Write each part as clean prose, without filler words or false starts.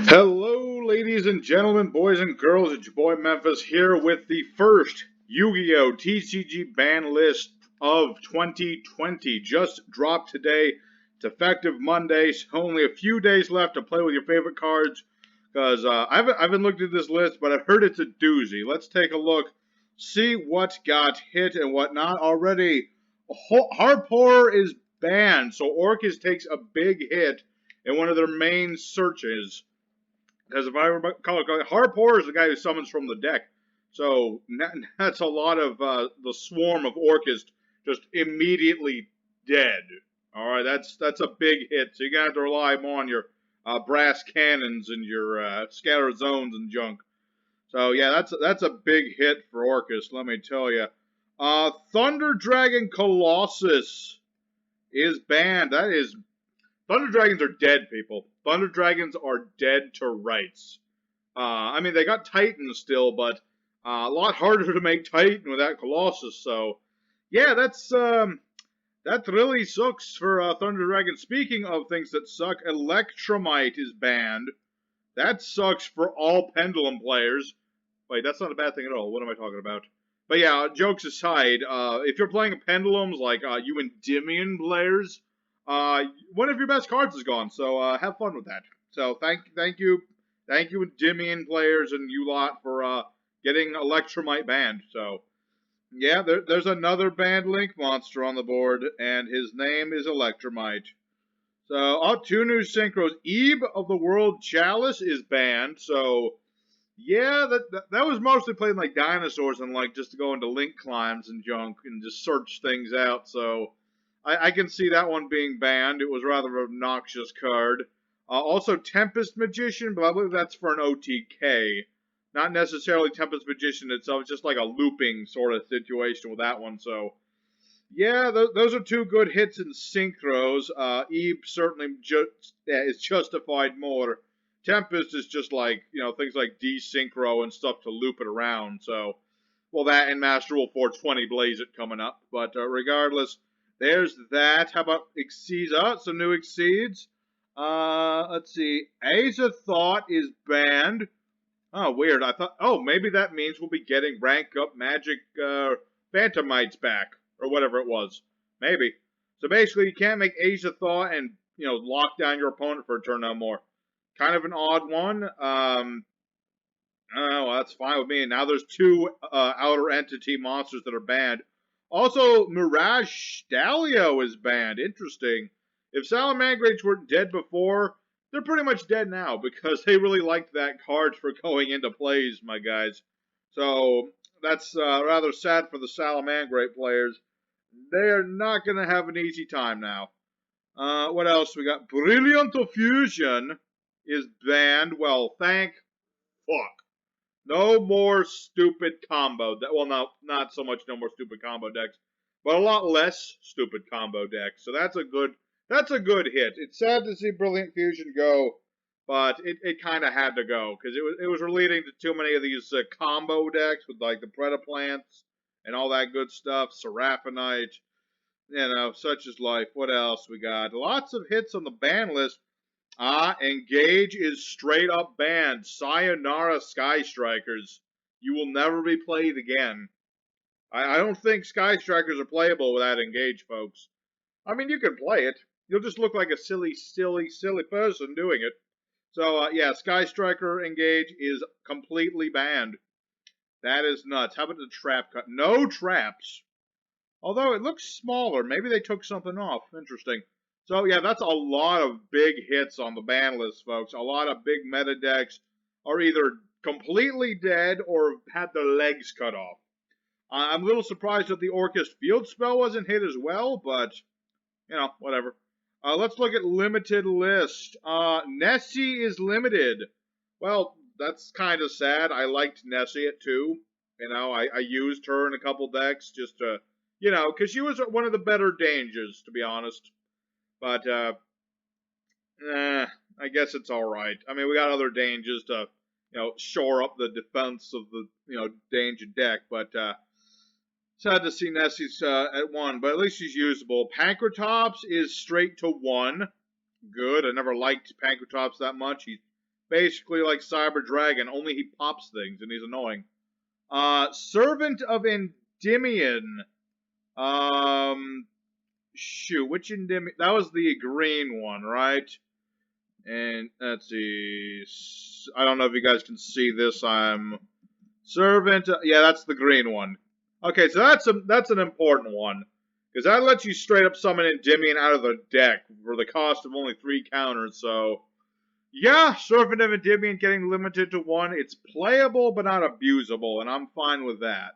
Hello, ladies and gentlemen, boys and girls. It's your boy Memphis here with the first Yu-Gi-Oh! TCG ban list of 2020. Just dropped today. It's effective Monday. So only a few days left to play with your favorite cards. Because I haven't looked at this list, but I've heard it's a doozy. Let's take a look, see what got hit and what not. Already, Harpor is banned, so Orcus takes a big hit in one of their main searches. Because if I recall, Harpor is the guy who summons from the deck. So that's a lot of the swarm of Orcus just immediately dead. All right, that's a big hit. So you're gonna have to rely more on your brass cannons and your scatter zones and junk. So yeah, that's a big hit for Orcus. Let me tell you. Thunder Dragon Colossus is banned. That is Thunder Dragons are dead, people. Thunder Dragons are dead to rights. I mean, they got Titan still, but a lot harder to make Titan without Colossus. So, yeah, that really sucks for Thunder Dragon. Speaking of things that suck, Electromite is banned. That sucks for all Pendulum players. Wait, that's not a bad thing at all. What am I talking about? But yeah, jokes aside, if you're playing Pendulums like you Endymion players, one of your best cards is gone. So have fun with that. So thank you, Endymion players and you lot for getting Electromite banned. So yeah, there's another banned Link monster on the board, and his name is Electromite. So, two new synchros. Eve of the World Chalice is banned. So, yeah, that was mostly played like dinosaurs and like just to go into link climbs and junk and just search things out. So, I can see that one being banned. It was rather an obnoxious card. Also, Tempest Magician, but I believe that's for an OTK. Not necessarily Tempest Magician itself. It's just like a looping sort of situation with that one. So, yeah, those are two good hits in synchros. Eve certainly is justified more. Tempest is just like, things like desynchro and stuff to loop it around. So, well, that and Master Rule 420 Blaze It coming up. But regardless, there's that. How about Exceeds? Some new Exceeds. Let's see. Thought is banned. Oh, weird. I thought, maybe that means we'll be getting rank up magic Phantomites back, or whatever it was. Maybe. So basically, you can't make Thought and, lock down your opponent for a turn no more. Kind of an odd one. Oh, well, that's fine with me. Now there's two outer entity monsters that are banned. Also, Mirage Stalio is banned. Interesting. If Salamangreats weren't dead before, they're pretty much dead now because they really liked that card for going into plays, my guys. So that's rather sad for the Salamangrate players. They are not going to have an easy time now. What else? We got Brilliant Fusion is banned. Well, thank fuck. No more stupid combo. Well, not so much no more stupid combo decks, but a lot less stupid combo decks. So that's a good hit. It's sad to see Brilliant Fusion go, but it kind of had to go because it was leading to too many of these combo decks with like the Predaplants and all that good stuff. Seraphinite, such is life. What else we got? Lots of hits on the ban list. Engage is straight up banned. Sayonara Sky Strikers. You will never be played again. I don't think Sky Strikers are playable without Engage, folks. I mean, you can play it. You'll just look like a silly person doing it. So, yeah, Sky Striker Engage is completely banned. That is nuts. How about the trap cut? No traps. Although it looks smaller. Maybe they took something off. Interesting. So, yeah, that's a lot of big hits on the ban list, folks. A lot of big meta decks are either completely dead or had their legs cut off. I'm a little surprised that the Orcus Field Spell wasn't hit as well, but, whatever. Let's look at limited list. Nessie is limited. Well, that's kind of sad. I liked Nessie at 2. I used her in a couple decks just to, because she was one of the better dangers, to be honest. But, I guess it's alright. I mean, we got other dangers to, shore up the defense of the, danger deck. But, sad to see Nessie's at 1, but at least she's usable. Pancratops is straight to 1. Good. I never liked Pancratops that much. He's basically like Cyber Dragon, only he pops things and he's annoying. Servant of Endymion. Shoot, which Endymion? That was the green one, right? And let's see. I don't know if you guys can see this. I'm Servant. Yeah, that's the green one. Okay, so that's an important one because that lets you straight up summon Endymion out of the deck for the cost of only 3 counters. So yeah, Servant of Endymion getting limited to 1. It's playable but not abusable, and I'm fine with that.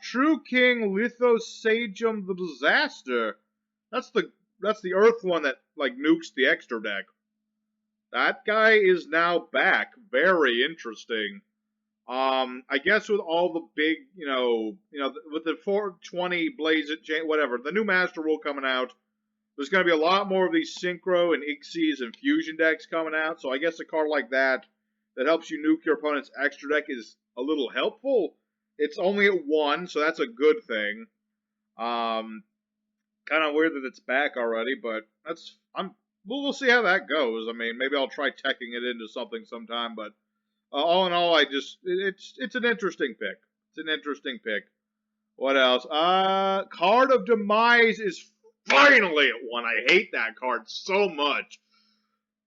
True King Lithosagem the Disaster. That's the Earth one that like nukes the extra deck. That guy is now back. Very interesting. I guess with all the big, with the 420 Blaze It, whatever, the new Master Rule coming out, there's going to be a lot more of these Synchro and Ixies and Fusion decks coming out. So I guess a card like that helps you nuke your opponent's extra deck is a little helpful. It's only at 1, so that's a good thing. Kind of weird that it's back already, but we'll see how that goes. I mean, maybe I'll try teching it into something sometime, but all in all, it's an interesting pick. It's an interesting pick. What else? Card of Demise is finally at 1. I hate that card so much.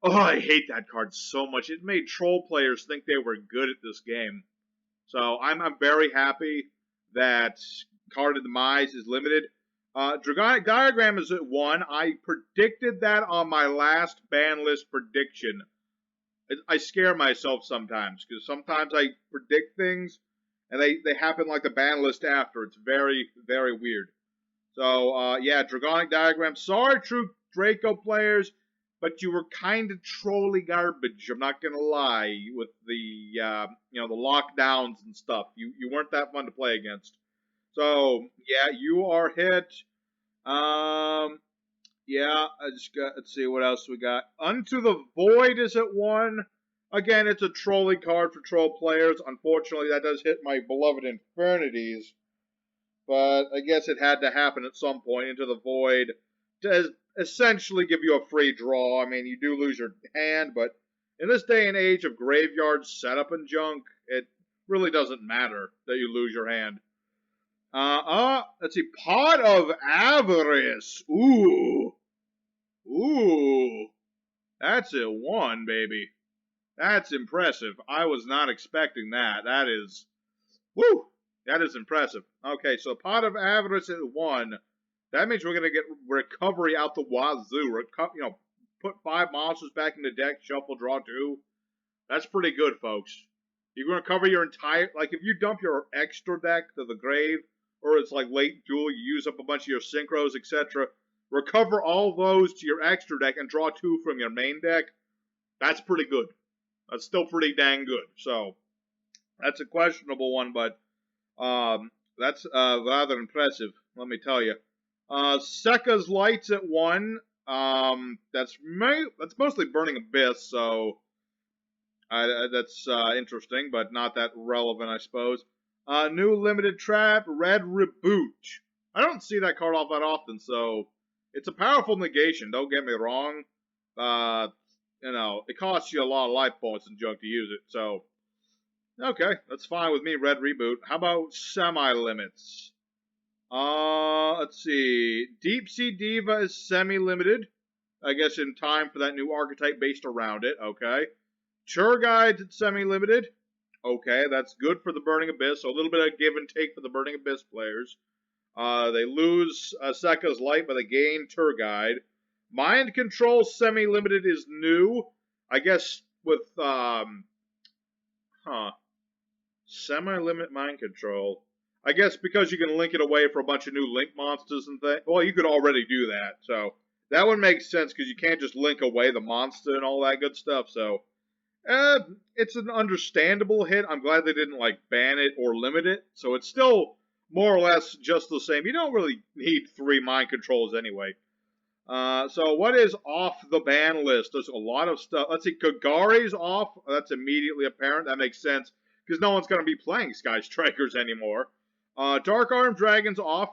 Oh, I hate that card so much. It made troll players think they were good at this game. So I'm very happy that Card of Demise is limited. Dragonic Diagram is at 1. I predicted that on my last ban list prediction. I scare myself sometimes because sometimes I predict things and they happen like the ban list after. It's very, very weird. So, yeah, Dragonic Diagram. Sorry, True Draco players, but you were kind of trolly garbage. I'm not going to lie with the, the lockdowns and stuff. You weren't that fun to play against. So, yeah, you are hit. Yeah, let's see what else we got. Unto the Void is at 1. Again, it's a trolling card for troll players. Unfortunately, that does hit my beloved Infernities. But I guess it had to happen at some point. Into the Void does essentially give you a free draw. I mean, you do lose your hand, but in this day and age of graveyard setup and junk, it really doesn't matter that you lose your hand. Let's see. Pot of Avarice. Ooh. That's a 1, baby. That's impressive. I was not expecting that. That is impressive. Okay, so Pot of Avarice at 1. That means we're going to get recovery out the wazoo. Put 5 monsters back in the deck, shuffle, draw 2. That's pretty good, folks. You're going to cover your entire... Like, if you dump your extra deck to the grave, or it's like late duel, you use up a bunch of your synchros, etc., recover all those to your extra deck and draw 2 from your main deck. That's pretty good. That's still pretty dang good. So, that's a questionable one, but that's rather impressive, let me tell you. Sekka's Lights at 1. That's mostly Burning Abyss, so that's interesting, but not that relevant, I suppose. New Limited Trap, Red Reboot. I don't see that card off that often, so it's a powerful negation, don't get me wrong. It costs you a lot of life points and junk to use it, so okay, that's fine with me, Red Reboot. How about Semi-Limits? Let's see. Deep Sea Diva is semi-limited. I guess in time for that new archetype based around it, okay. Tour Guides at semi-limited. Okay, that's good for the Burning Abyss, so a little bit of give and take for the Burning Abyss players. They lose Sekka's Light, but they gain Tour Guide. Mind Control semi-limited is new. I guess with, semi-limit Mind Control. I guess because you can link it away for a bunch of new link monsters and things. Well, you could already do that, so that one makes sense because you can't just link away the monster and all that good stuff, so it's an understandable hit. I'm glad they didn't, ban it or limit it, so it's still more or less just the same. You don't really need 3 mind controls anyway. So what is off the ban list? There's a lot of stuff. Let's see, Kagari's off. That's immediately apparent. That makes sense, because no one's going to be playing Sky Strikers anymore. Dark Arm Dragon's off.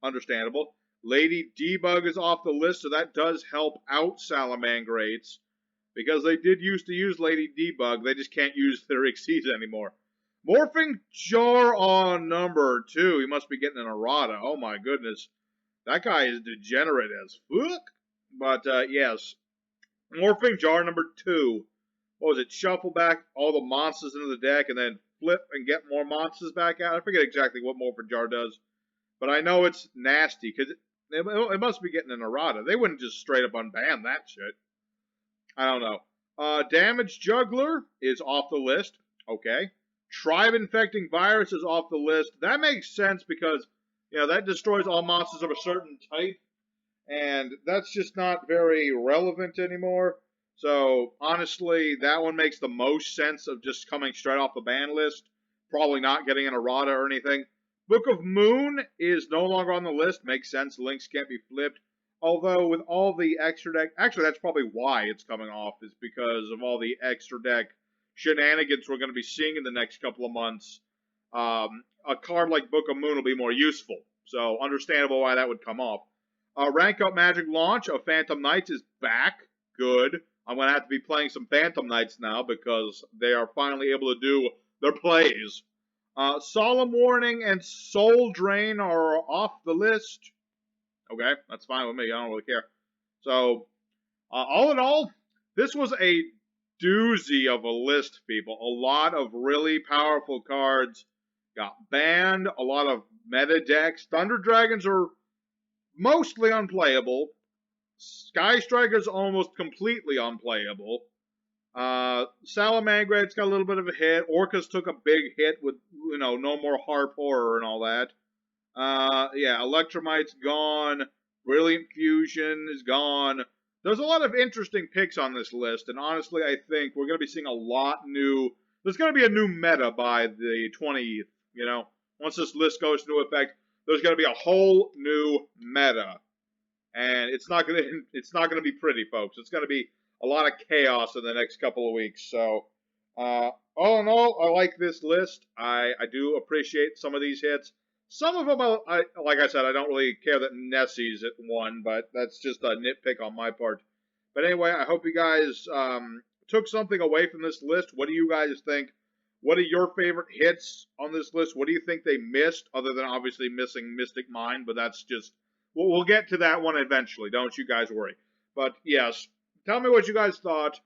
Understandable. Lady Debug is off the list, so that does help out Salamangrates. because they did used to use Lady Debug. They just can't use their Exceeds anymore. Morphing Jar on number 2. He must be getting an errata. Oh my goodness. That guy is degenerate as fuck. But yes. Morphing Jar number 2. What was it? Shuffle back all the monsters into the deck and then flip and get more monsters back out. I forget exactly what Morphing Jar does. But I know it's nasty because it must be getting an errata. They wouldn't just straight up unban that shit. I don't know. Damage Juggler is off the list. Okay. Tribe Infecting Virus is off the list. That makes sense because, that destroys all monsters of a certain type. And that's just not very relevant anymore. So, honestly, that one makes the most sense of just coming straight off the ban list. Probably not getting an errata or anything. Book of Moon is no longer on the list. Makes sense. Links can't be flipped. Although, with all the extra deck... Actually, that's probably why it's coming off, is because of all the extra deck shenanigans we're going to be seeing in the next couple of months. A card like Book of Moon will be more useful. So, understandable why that would come off. Rank Up Magic launch of Phantom Knights is back. Good. I'm going to have to be playing some Phantom Knights now because they are finally able to do their plays. Solemn Warning and Soul Drain are off the list. Okay, that's fine with me. I don't really care. So, all in all, this was a doozy of a list, people. A lot of really powerful cards got banned. A lot of meta decks. Thunder Dragons are mostly unplayable. Sky Striker's almost completely unplayable. Salamangreat's got a little bit of a hit. Orcus took a big hit with, no more Harp Horror and all that. Yeah, Electromite's gone. Brilliant Fusion is gone. There's a lot of interesting picks on this list, and honestly, I think we're going to be seeing a lot new... There's going to be a new meta by the 20th, Once this list goes into effect, there's going to be a whole new meta. And it's not going to be pretty, folks. It's going to be a lot of chaos in the next couple of weeks. So, all in all, I like this list. I do appreciate some of these hits. Some of them, like I said, I don't really care that Nessie's at 1, but that's just a nitpick on my part. But anyway, I hope you guys took something away from this list. What do you guys think? What are your favorite hits on this list? What do you think they missed, other than obviously missing Mystic Mine? But that's just... We'll get to that one eventually. Don't you guys worry. But yes, tell me what you guys thought.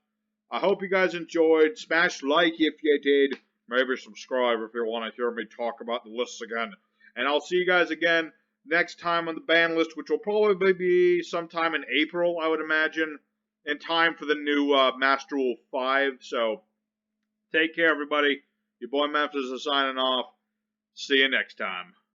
I hope you guys enjoyed. Smash like if you did. Maybe subscribe if you want to hear me talk about the lists again. And I'll see you guys again next time on the ban list, which will probably be sometime in April, I would imagine, in time for the new Master Rule 5. So, take care, everybody. Your boy Memphis is signing off. See you next time.